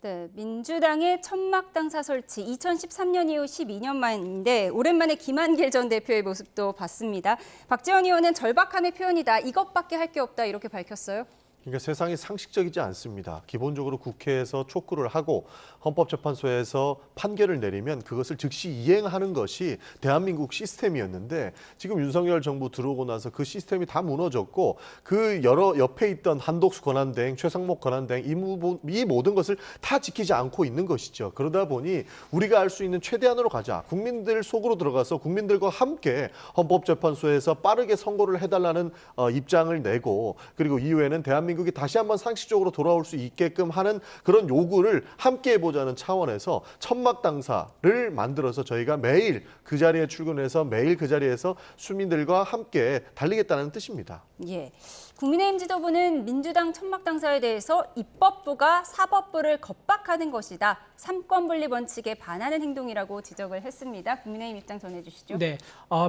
S1: 네, 민주당의 천막 당사 설치 2013년 이후 12년 만인데 오랜만에 김한길 전 대표의 모습도 봤습니다. 박지원 의원은 절박함의 표현이다. 이것밖에 할 게 없다 이렇게 밝혔어요.
S7: 그러니까 세상이 상식적이지 않습니다. 기본적으로 국회에서 촉구를 하고 헌법재판소에서 판결을 내리면 그것을 즉시 이행하는 것이 대한민국 시스템이었는데, 지금 윤석열 정부 들어오고 나서 그 시스템이 다 무너졌고, 그 여러 옆에 있던 한독수 권한대행, 최상목 권한대행 이 모든 것을 다 지키지 않고 있는 것이죠. 그러다 보니 우리가 할 수 있는 최대한으로 가자. 국민들 속으로 들어가서 국민들과 함께 헌법재판소에서 빠르게 선고를 해달라는 입장을 내고, 그리고 이후에는 대한민국이 다시 한번 상식적으로 돌아올 수 있게끔 하는 그런 요구를 함께 해보자는 차원에서 천막 당사를 만들어서 저희가 매일 그 자리에 출근해서 매일 그 자리에서 시민들과 함께 달리겠다는 뜻입니다.
S1: 예. 국민의힘 지도부는 민주당 천막 당사에 대해서 입법부가 사법부를 겁박하는 것이다. 삼권분립 원칙에 반하는 행동이라고 지적을 했습니다. 국민의힘 입장 전해주시죠.
S3: 네,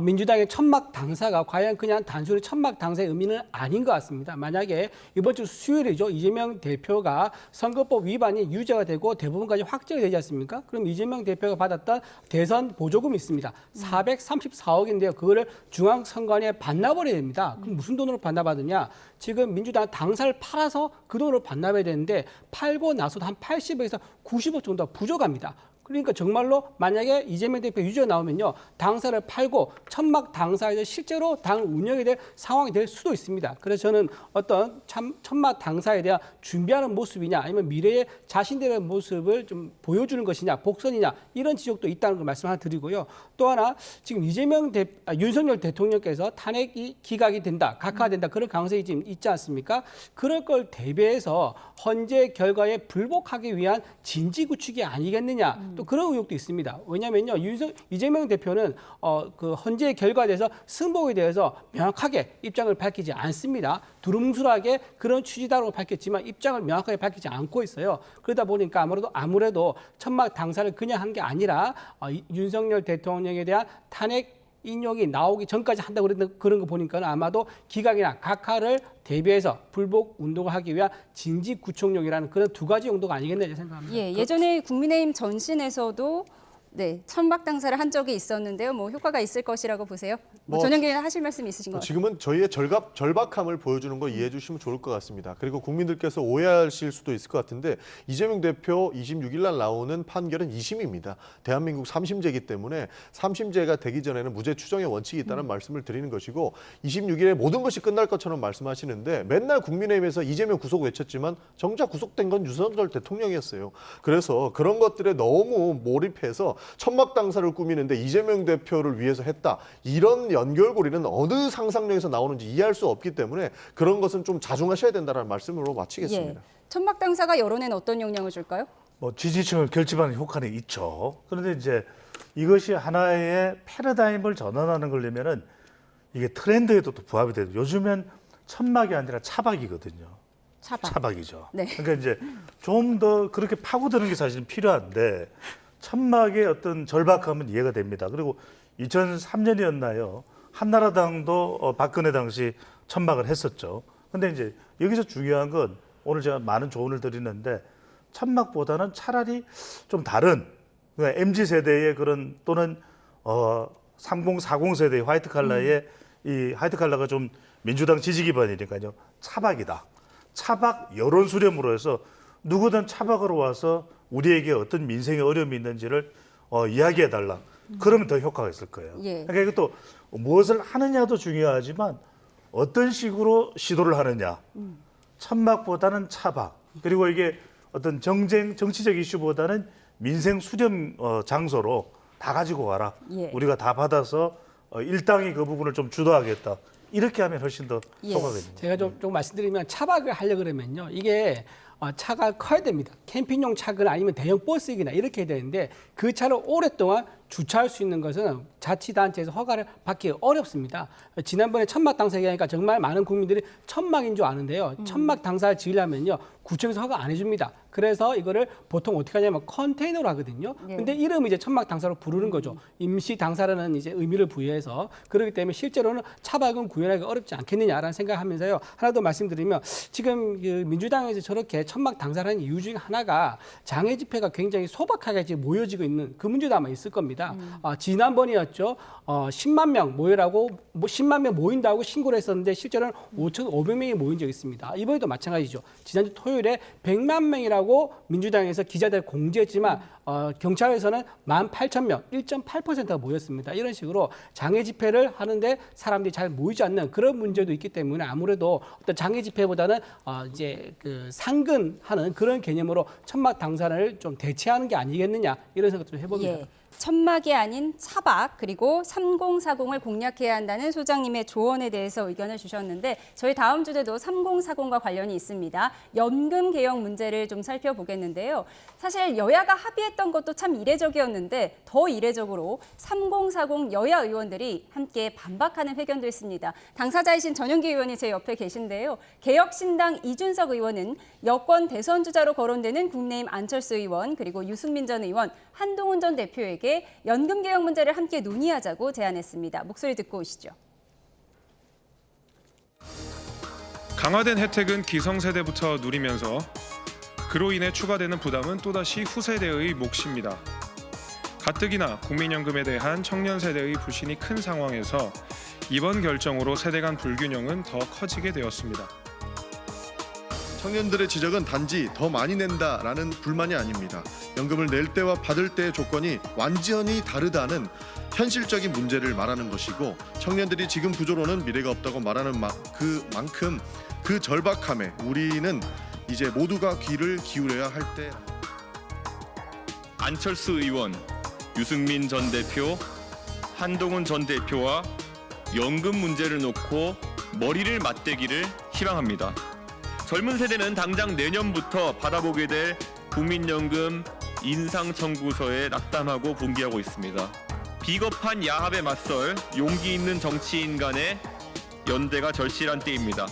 S3: 민주당의 천막 당사가 과연 그냥 단순히 천막 당사의 의미는 아닌 것 같습니다. 만약에 이번 주 수요일이죠. 이재명 대표가 선거법 위반이 유죄가 되고 대부분까지 확정이 되지 않습니까? 그럼 이재명 대표가 받았던 대선 보조금이 있습니다. 434억인데요. 그거를 중앙선관위에 반납을 해야 됩니다. 그럼 무슨 돈으로 반납받느냐? 지금 민주당 당사를 팔아서 그 돈으로 반납해야 되는데 팔고 나서도 한 80억에서 90억 정도가 부족합니다. 그러니까 정말로 만약에 이재명 대표 유죄가 나오면요, 당사를 팔고 천막 당사에 실제로 당을 운영해야 될 상황이 될 수도 있습니다. 그래서 저는 어떤 천막 당사에 대한 준비하는 모습이냐, 아니면 미래의 자신들의 모습을 좀 보여주는 것이냐, 복선이냐, 이런 지적도 있다는 걸 말씀 하나 드리고요. 또 하나, 지금 윤석열 대통령께서 탄핵이 기각이 된다, 각하된다, 그런 가능성이 지금 있지 않습니까? 그럴 걸 대비해서 헌재 결과에 불복하기 위한 진지 구축이 아니겠느냐, 또 그런 의혹도 있습니다. 왜냐하면요, 이재명 대표는 그 헌재 결과에 대해서 승복에 대해서 명확하게 입장을 밝히지 않습니다. 두루뭉술하게 그런 취지다라고 밝혔지만 입장을 명확하게 밝히지 않고 있어요. 그러다 보니까 아무래도 천막 당사를 그냥 한 게 아니라 윤석열 대통령에 대한 탄핵 인용이 나오기 전까지 한다고 그런 거 보니까 아마도 기각이나 각하를 대비해서 불복 운동을 하기 위한 진지 구축용이라는 그런 두 가지 용도가 아니겠나 생각합니다.
S1: 예, 예전에 국민의힘 전신에서도 네, 천막 당사를 한 적이 있었는데요. 뭐 효과가 있을 것이라고 보세요? 전현기 의원 하실 말씀 있으신 것 같아요.
S7: 지금은 저희의 절박함을 보여주는 거 이해해 주시면 좋을 것 같습니다. 그리고 국민들께서 오해하실 수도 있을 것 같은데, 이재명 대표 26일 날 나오는 판결은 2심입니다. 대한민국 3심제이기 때문에 3심제가 되기 전에는 무죄 추정의 원칙이 있다는 말씀을 드리는 것이고, 26일에 모든 것이 끝날 것처럼 말씀하시는데 맨날 국민의힘에서 이재명 구속 외쳤지만 정작 구속된 건 윤석열 대통령이었어요. 그래서 그런 것들에 너무 몰입해서 천막 당사를 꾸미는데 이재명 대표를 위해서 했다, 이런 연결고리는 어느 상상력에서 나오는지 이해할 수 없기 때문에 그런 것은 좀 자중하셔야 된다는 말씀으로 마치겠습니다.
S1: 예. 천막 당사가 여론에는 어떤 영향을 줄까요?
S8: 지지층을 결집하는 효과는 있죠. 그런데 이제 이것이 하나의 패러다임을 전환하는 거려면은 이게 트렌드에도 또 부합이 돼요. 요즘엔 천막이 아니라 차박이거든요. 차박이죠.
S1: 네.
S8: 그러니까 이제 좀 더 그렇게 파고드는 게 사실은 필요한데, 천막의 어떤 절박함은 이해가 됩니다. 그리고 2003년이었나요? 한나라당도 박근혜 당시 천막을 했었죠. 근데 이제 여기서 중요한 건, 오늘 제가 많은 조언을 드리는데, 천막보다는 차라리 좀 다른 MZ 세대의 그런, 또는 30, 40 세대의 화이트 칼라의 이 화이트 칼라가 좀 민주당 지지 기반이니까요. 차박이다. 차박 여론 수렴으로 해서 누구든 차박으로 와서 우리에게 어떤 민생의 어려움이 있는지를 이야기해달라. 그러면 더 효과가 있을 거예요.
S1: 예.
S8: 그러니까 이것도 무엇을 하느냐도 중요하지만 어떤 식으로 시도를 하느냐. 천막보다는 차박. 그리고 이게 어떤 정치적 이슈보다는 민생 수렴 장소로 다 가지고 가라.
S1: 예.
S8: 우리가 다 받아서 일당이 그 부분을 좀 주도하겠다. 이렇게 하면 훨씬 더
S1: 예.
S8: 효과가 됩니다.
S3: 제가 좀 말씀드리면 차박을 하려고 그러면요. 이게 차가 커야 됩니다. 캠핑용 차거나 아니면 대형 버스이거나 이렇게 해야 되는데 그 차를 오랫동안 주차할 수 있는 것은 자치단체에서 허가를 받기 어렵습니다. 지난번에 천막 당사 얘기하니까 정말 많은 국민들이 천막인 줄 아는데요. 천막 당사를 지으려면요. 구청에서 허가 안 해줍니다. 그래서 이거를 보통 어떻게 하냐면 컨테이너로 하거든요. 근데 이름을 이제 천막 당사로 부르는 거죠. 임시 당사라는 이제 의미를 부여해서 그렇기 때문에 실제로는 차박은 구현하기가 어렵지 않겠느냐라는 생각하면서요. 하나 더 말씀드리면 지금 그 민주당에서 저렇게 천막 당사를 하는 이유 중에 하나가 장애 집회가 굉장히 소박하게 지금 모여지고 있는 그 문제도 아마 있을 겁니다. 지난번이었죠. 10만 명 모여라고 10만 명 모인다고 신고를 했었는데 실제로는 5,500명이 모인 적이 있습니다. 이번에도 마찬가지죠. 지난주 토요일에 100만 명이라고 민주당에서 기자들 공지했지만 경찰에서는 18,000명, 1.8%가 모였습니다. 이런 식으로 장애 집회를 하는데 사람들이 잘 모이지 않는 그런 문제도 있기 때문에 아무래도 어떤 장애 집회보다는 이제 그 상근하는 그런 개념으로 천막 당사를 좀 대체하는 게 아니겠느냐 이런 생각 좀 해봅니다.
S1: 예. 천막이 아닌 차박 그리고 3040을 공략해야 한다는 소장님의 조언에 대해서 의견을 주셨는데 저희 다음 주제도 3040과 관련이 있습니다. 연금 개혁 문제를 좀 살펴보겠는데요. 사실 여야가 합의했던 것도 참 이례적이었는데 더 이례적으로 3040 여야 의원들이 함께 반박하는 회견도 있습니다. 당사자이신 전용기 의원이 제 옆에 계신데요. 개혁신당 이준석 의원은 여권 대선 주자로 거론되는 국민의힘 안철수 의원 그리고 유승민 전 의원, 한동훈 전 대표에게 연금 개혁 문제를 함께 논의하자고 제안했습니다. 목소리 듣고 오시죠.
S13: 강화된 혜택은 기성세대부터 누리면서 그로 인해 추가되는 부담은 또다시 후세대의 몫입니다. 가뜩이나 국민연금에 대한 청년 세대의 불신이 큰 상황에서 이번 결정으로 세대 간 불균형은 더 커지게 되었습니다.
S2: 청년들의 지적은 단지 더 많이 낸다라는 불만이 아닙니다. 연금을 낼 때와 받을 때의 조건이 완전히 다르다는 현실적인 문제를 말하는 것이고 청년들이 지금 구조로는 미래가 없다고 말하는 그만큼 그 절박함에 우리는 이제 모두가 귀를 기울여야 할 때.
S14: 안철수 의원, 유승민 전 대표, 한동훈 전 대표와 연금 문제를 놓고 머리를 맞대기를 희망합니다. 젊은 세대는 당장 내년부터 받아보게 될 국민연금 인상 청구서에 낙담하고 분개하고 있습니다. 비겁한 야합에 맞설 용기 있는 정치인 간의 연대가 절실한 때입니다.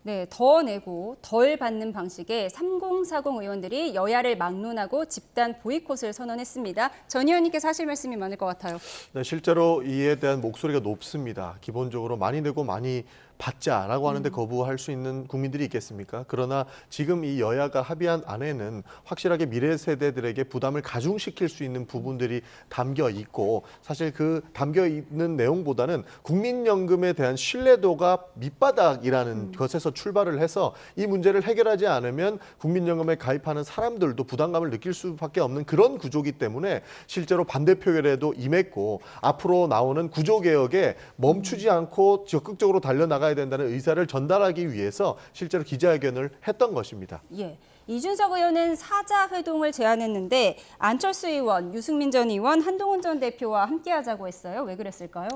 S1: 네, 더 내고 덜 받는 방식의 3040 의원들이 여야를 막론하고 집단 보이콧을 선언했습니다. 전 의원님께서 하실 말씀이 많을 것 같아요.
S7: 네, 실제로 이에 대한 목소리가 높습니다. 기본적으로 많이 내고 많이 받자라고 하는데 거부할 수 있는 국민들이 있겠습니까? 그러나 지금 이 여야가 합의한 안에는 확실하게 미래 세대들에게 부담을 가중시킬 수 있는 부분들이 담겨 있고 사실 그 담겨 있는 내용보다는 국민연금에 대한 신뢰도가 밑바닥이라는 것에서 출발을 해서 이 문제를 해결하지 않으면 국민연금에 가입하는 사람들도 부담감을 느낄 수밖에 없는 그런 구조이기 때문에 실제로 반대 표결에도 임했고 앞으로 나오는 구조개혁에 멈추지 않고 적극적으로 달려나가야 된다는 의사를 전달하기 위해서 실제로 기자회견을 했던 것입니다.
S1: 예. 이준석 의원은 사자회동을 제안했는데 안철수 의원, 유승민 전 의원, 한동훈 전 대표와 함께하자고 했어요. 왜 그랬을까요?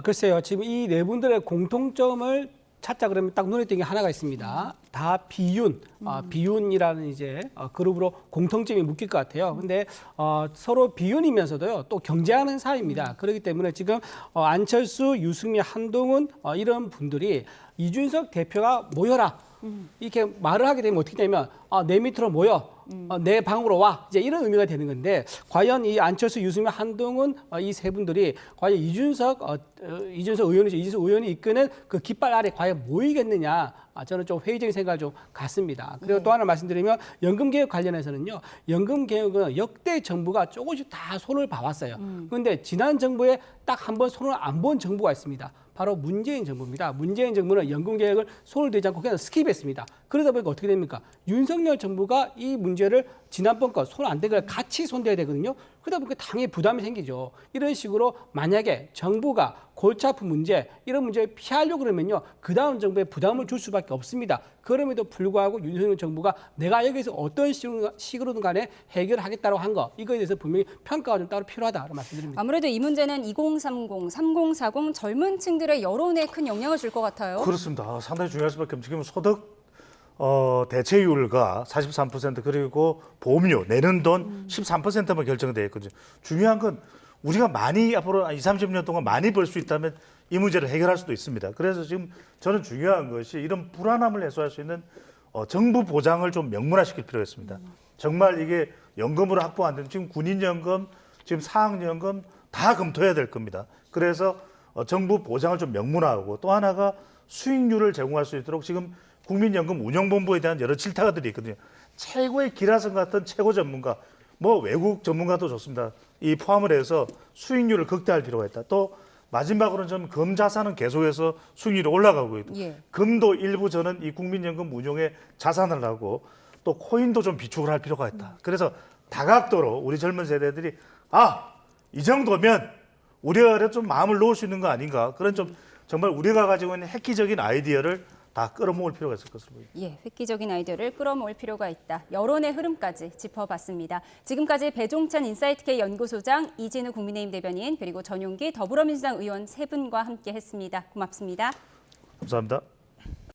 S3: 글쎄요. 지금 이 네 분들의 공통점을 찾자 그러면 딱 눈에 띄는 게 하나가 있습니다. 다 비윤, 비윤이라는 이제 그룹으로 공통점이 묶일 것 같아요. 근데 서로 비윤이면서도요 또 경쟁하는 사이입니다. 그렇기 때문에 지금 안철수, 유승민, 한동훈 이런 분들이 이준석 대표가 모여라 이렇게 말을 하게 되면 어떻게 되냐면 내 밑으로 모여. 내 방으로 와. 이제 이런 의미가 되는 건데 과연 이 안철수, 유승민, 한동훈 이 세 분들이 과연 이준석 의원이 이끄는 그 깃발 아래 과연 모이겠느냐. 저는 좀 회의적인 생각을 좀 갖습니다. 그리고 또 하나 말씀드리면 연금개혁 관련해서는요. 연금개혁은 역대 정부가 조금씩 다 손을 봐왔어요. 그런데 지난 정부에 딱 한 번 손을 안 본 정부가 있습니다. 바로 문재인 정부입니다. 문재인 정부는 연금개혁을 손을 대지 않고 그냥 스킵했습니다. 그러다 보니까 어떻게 됩니까? 윤석열 정부가 이 문제를 지난번 거 손 안 댄 걸 같이 손대야 되거든요. 그러다 보니까 당연히 부담이 생기죠. 이런 식으로 만약에 정부가 골치 아픈 문제, 이런 문제를 피하려고 그러면요, 그 다음 정부에 부담을 줄 수밖에 없습니다. 그럼에도 불구하고 윤석열 정부가 내가 여기서 어떤 식으로든 간에 해결하겠다고 한 거, 이거에 대해서 분명히 평가가 좀 따로 필요하다고 말씀드립니다.
S1: 아무래도 이 문제는 2030, 3040 젊은 층들의 여론에 큰 영향을 줄 것 같아요.
S8: 그렇습니다. 상당히 중요할 수밖에 없죠. 지금 소득 대체율과 43% 그리고 보험료 내는 돈 13%만 결정되어 있거든요. 중요한 건 우리가 많이 앞으로 20, 30년 동안 많이 벌 수 있다면 이 문제를 해결할 수도 있습니다. 그래서 지금 저는 중요한 것이 이런 불안함을 해소할 수 있는 정부 보장을 좀 명문화시킬 필요가 있습니다. 정말 이게 연금으로 확보 안 되는 지금 군인연금, 지금 사학연금 다 검토해야 될 겁니다. 그래서 정부 보장을 좀 명문화하고 또 하나가 수익률을 제공할 수 있도록 지금 국민연금 운영본부에 대한 여러 질타들이 있거든요. 최고의 기라성 같은 최고 전문가, 뭐 외국 전문가도 좋습니다. 이 포함을 해서 수익률을 극대화할 필요가 있다. 또 마지막으로는 저는 금자산은 계속해서 수익률이 올라가고 있고 금도 일부 저는 이 국민연금 운용에 자산을 하고 또 코인도 좀 비축을 할 필요가 있다. 그래서 다각도로 우리 젊은 세대들이 이 정도면 우리가 좀 마음을 놓을 수 있는 거 아닌가. 그런 좀 정말 우리가 가지고 있는 획기적인 아이디어를 다 끌어모을 필요가 있을 것으로 보입니다.
S1: 예, 획기적인 아이디어를 끌어모을 필요가 있다. 여론의 흐름까지 짚어봤습니다. 지금까지 배종찬 인사이트K 연구소장, 이진우 국민의힘 대변인, 그리고 전용기 더불어민주당 의원 세 분과 함께했습니다. 고맙습니다.
S8: 감사합니다.